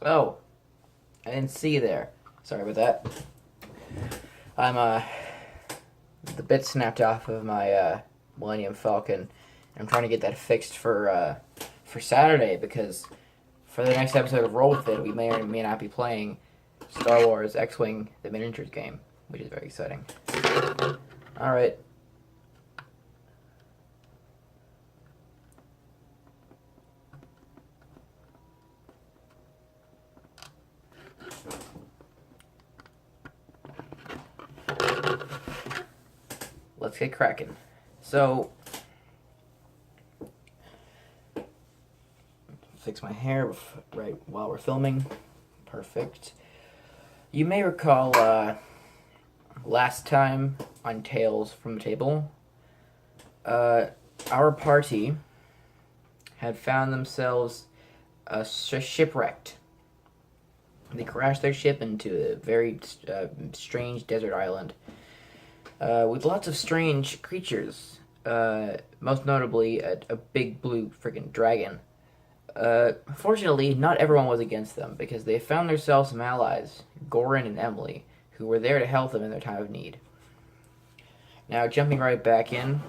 Oh, I didn't see you there. Sorry about that. I'm the bit snapped off of my Millennium Falcon. I'm trying to get that fixed for Saturday because for the next episode of Roll With It, we may or may not be playing Star Wars X-Wing: The Miniatures game, which is very exciting. All right. Let's get cracking. So, fix my hair right while we're filming. Perfect. You may recall last time on Tales from the Table, our party had found themselves shipwrecked. They crashed their ship into a very strange desert island with lots of strange creatures. Most notably, a big blue freaking dragon. Fortunately, not everyone was against them because they found themselves some allies, Goran and Emily, who were there to help them in their time of need. Now, jumping right back in,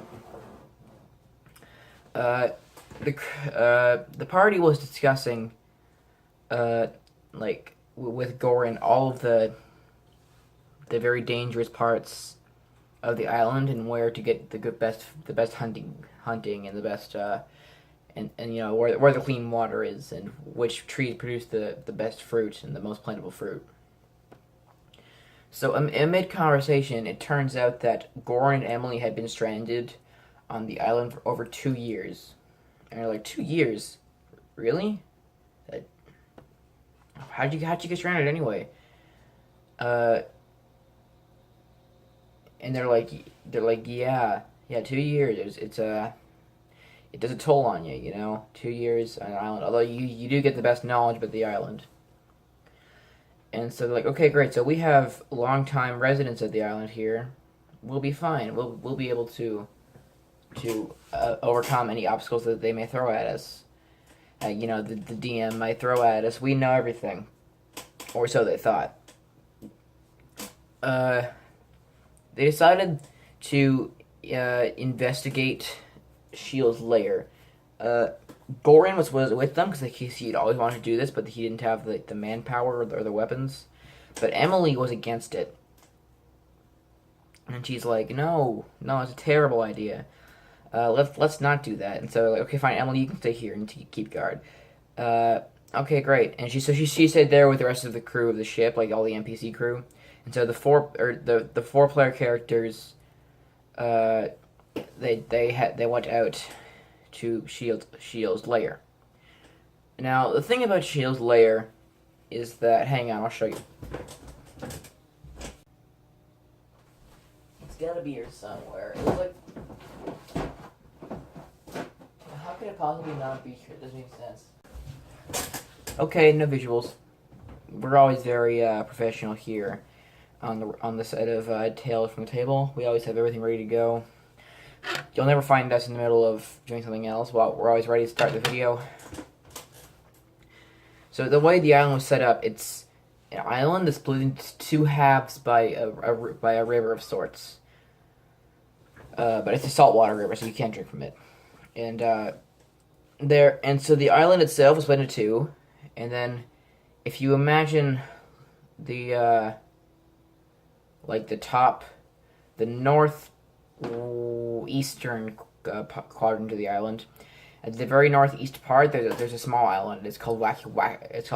the party was discussing, with Goran, all of the very dangerous parts of the island and where to get the best hunting and the best and you know where the clean water is and which trees produce the best fruit and the most plentiful fruit. So amid conversation, it turns out that Goran and Emily had been stranded on the island for over 2 years. And you're like, 2 years? Really? How'd you get stranded anyway? And they're like, yeah, 2 years. It does a toll on you, you know. 2 years on an island. Although you do get the best knowledge about the island. And so they're like, okay, great. So we have longtime residents of the island here. We'll be fine. We'll be able to overcome any obstacles that they may throw at us. You know, the DM might throw at us. We know everything, or so they thought. They decided to investigate Shield's lair. Goran was with them because he'd always wanted to do this, but he didn't have the manpower or the weapons. But Emily was against it, and she's like, "No, it's a terrible idea. Let's not do that." And so, like, okay, fine, Emily, you can stay here and keep guard. Okay, great. And she stayed there with the rest of the crew of the ship, like all the NPC crew. And so the four player characters, they went out to Shield's lair. Now the thing about Shield's lair is that, hang on, I'll show you. It's gotta be here somewhere. It looks like, how could it possibly not be here? It doesn't make sense. Okay, no visuals. We're always very professional here on the side of Tales from the Table. We always have everything ready to go. You'll never find us in the middle of doing something else. Well, we're always ready to start the video. So the way the island was set up, it's an island that's split into two halves by a river of sorts. But it's a saltwater river, so you can't drink from it. And so the island itself is split into two, and then if you imagine the the northeastern quadrant of the island. At the very northeast part, there's a small island. It's called It's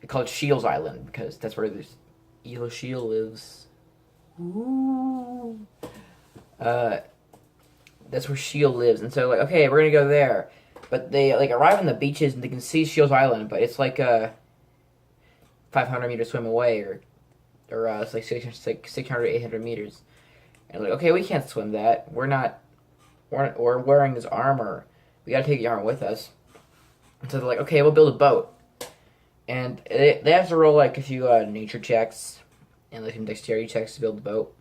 called Shield's Island because that's where this evil Shield lives. Ooh. That's where Shield lives, and so okay, we're gonna go there. But they arrive on the beaches and they can see Shield's Island, but it's like a 500-meter swim away, or it's like 600, 800 meters. And okay, we can't swim that. We're wearing this armor. We gotta take the armor with us. And so they're like, okay, we'll build a boat. And they have to roll a few nature checks and some dexterity checks to build the boat.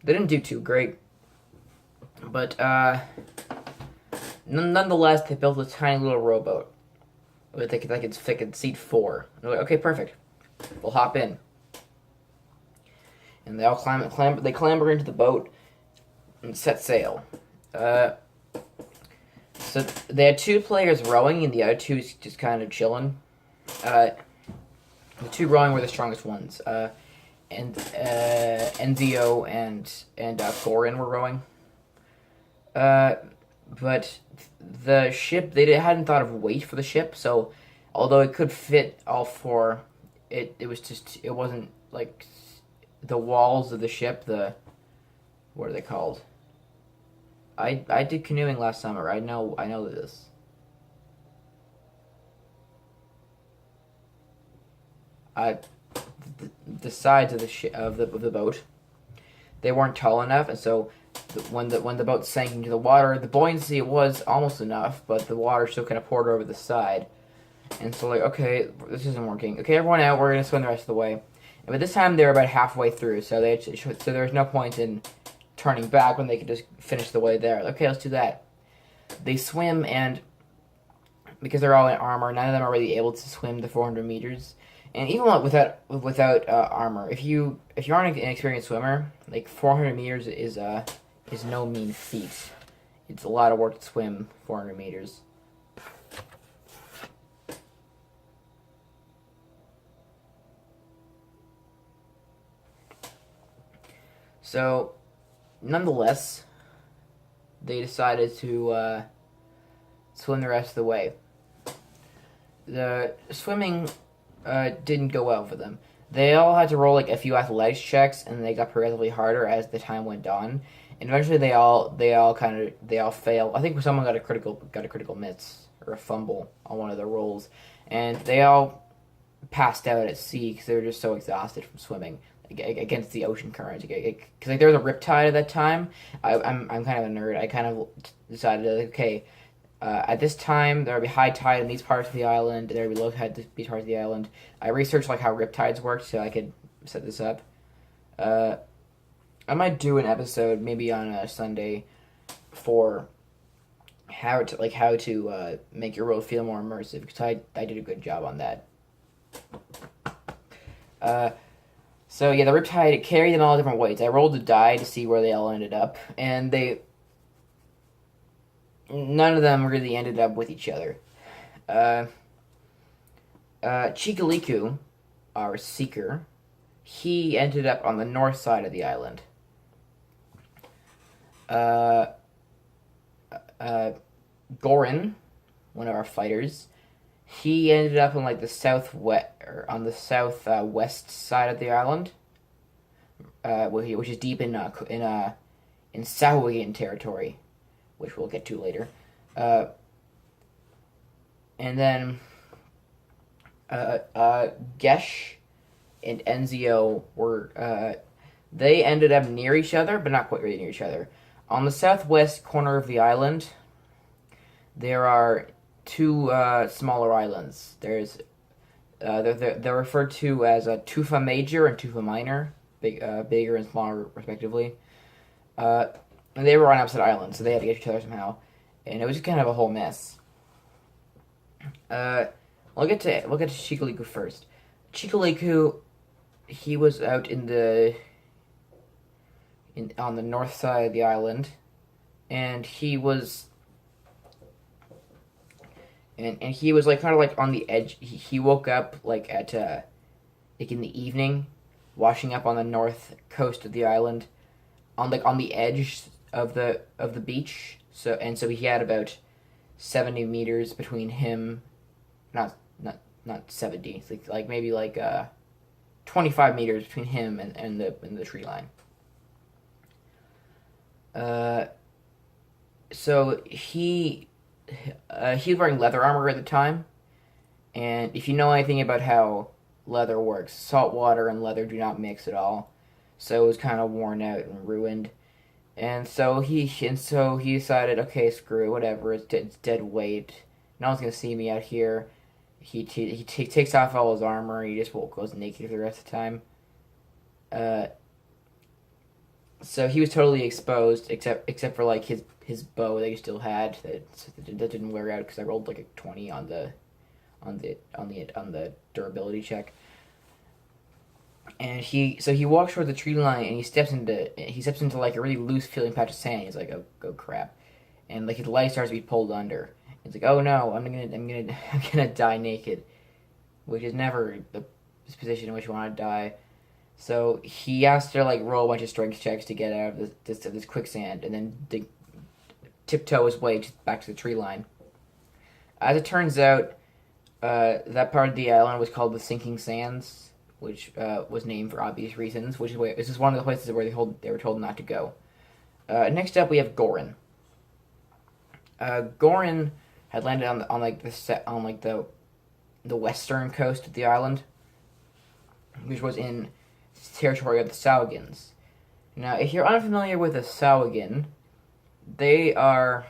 They didn't do too great, but nonetheless, they built a tiny little rowboat. It they could seat four. And they're like, okay, perfect. We'll hop in. And they all clamber into the boat and set sail. So they had two players rowing, and the other two just kind of chilling. The two rowing were the strongest ones. And Enzio and Thorin were rowing. But the ship, hadn't thought of weight for the ship, so although it could fit all four, it wasn't like the walls of the ship. What are they called? I did canoeing last summer. I know this. The sides of the boat, they weren't tall enough, and so when the boat sank into the water, the buoyancy was almost enough, but the water still kind of poured over the side. And so, like, okay, this isn't working. Okay, everyone out. We're gonna swim the rest of the way. But this time they were about halfway through, so there was no point in turning back when they could just finish the way there. Okay, let's do that. They swim, and because they're all in armor, none of them are really able to swim the 400 meters. And even without armor, if you aren't an experienced swimmer, like 400 meters is no mean feat. It's a lot of work to swim 400 meters. So, nonetheless, they decided to swim the rest of the way. The swimming didn't go well for them. They all had to roll like a few athletics checks, and they got progressively harder as the time went on. And eventually, they all failed. I think someone got a critical miss or a fumble on one of their rolls, and they all passed out at sea because they were just so exhausted from swimming against the ocean current. Because like there was a riptide at that time. I'm kind of a nerd. I kind of decided, okay, at this time there would be high tide in these parts of the island. There would be low tide in these parts of the island. I researched like how riptides worked so I could set this up. I might do an episode maybe on a Sunday for how to make your world feel more immersive, because I did a good job on that. So yeah, the riptide carried them all different ways. I rolled a die to see where they all ended up, and none of them really ended up with each other. Chikaliku, our seeker, he ended up on the north side of the island. Gorin, one of our fighters, he ended up on like the west side of the island, which is deep in Sahuagin territory, which we'll get to later. And then Gesh and Enzio they ended up near each other, but not quite really near each other. On the southwest corner of the island, there are two smaller islands. They're referred to as Tufa Major and Tufa Minor, bigger and smaller respectively. And they were on opposite islands, so they had to get each other somehow, and it was just kind of a whole mess. We'll get to Chikaliku first. Chikaliku, he was out on the north side of the island, and he was like kind of like on the edge. He woke up like at like in the evening, washing up on the north coast of the island, on the edge of the beach. So he had about 70 meters between him, not 70, like maybe like 25 meters between him and the tree line. So he was wearing leather armor at the time, and if you know anything about how leather works, salt water and leather do not mix at all, so it was kind of worn out and ruined. And so he decided, okay, screw it, whatever, it's dead weight. No one's gonna see me out here. He takes off all his armor. He just goes naked for the rest of the time. So he was totally exposed, except for like his bow that he still had that didn't wear out because I rolled like a 20 on on the durability check. And he walks toward the tree line and he steps into like a really loose feeling patch of sand. He's like, oh crap, and like his leg starts to be pulled under. He's like, oh no, I'm gonna die naked, which is never the position in which you want to die. So he has to like roll a bunch of strength checks to get out of this quicksand, and then tiptoe his way back to the tree line. As it turns out, that part of the island was called the Sinking Sands, which was named for obvious reasons. This is one of the places where they were told not to go. Next up, we have Gorin. Gorin had landed on the western coast of the island, which was in territory of the sahuagins. Now, if you're unfamiliar with a sahuagin, they are.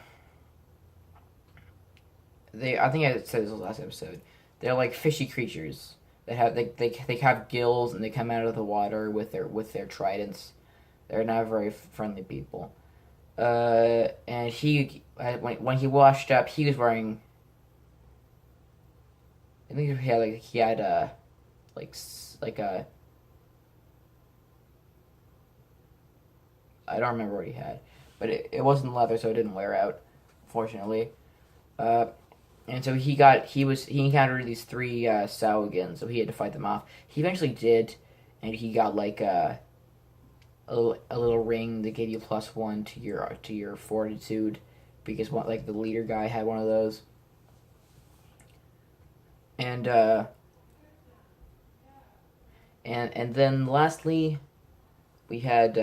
I think I said this last episode. They're like fishy creatures. They have gills and they come out of the water with their tridents. They're not very friendly people. And when he washed up, he was wearing. I think he had a I don't remember what he had, but it wasn't leather, so it didn't wear out, fortunately. And so he encountered these three sahuagins, so he had to fight them off. He eventually did, and he got like a little ring that gave you +1 to your fortitude, because the leader guy had one of those. And then lastly, we had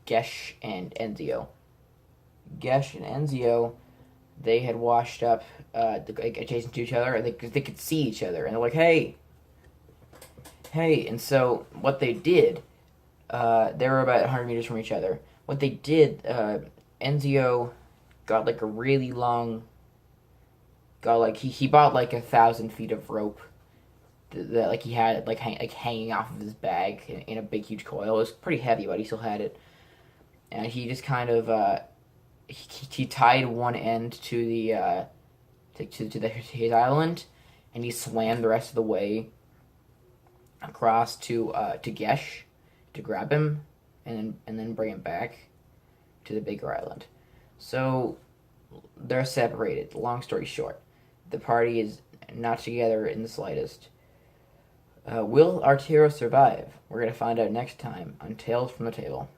Gesh and Enzio. Gesh and Enzio, they had washed up adjacent to each other, and they could see each other, and they're like, hey. And so what they did, they were about 100 meters from each other. What they did, Enzio got like a really long, he bought like 1,000 feet of rope that like he had hanging off of his bag in a big huge coil. It was pretty heavy, but he still had it, and he just kind of he tied one end to the his island, and he swam the rest of the way across to Gesh to grab him, and then bring him back to the bigger island. So they're separated. Long story short, the party is not together in the slightest. Will our hero survive? We're going to find out next time on Tales from the Table.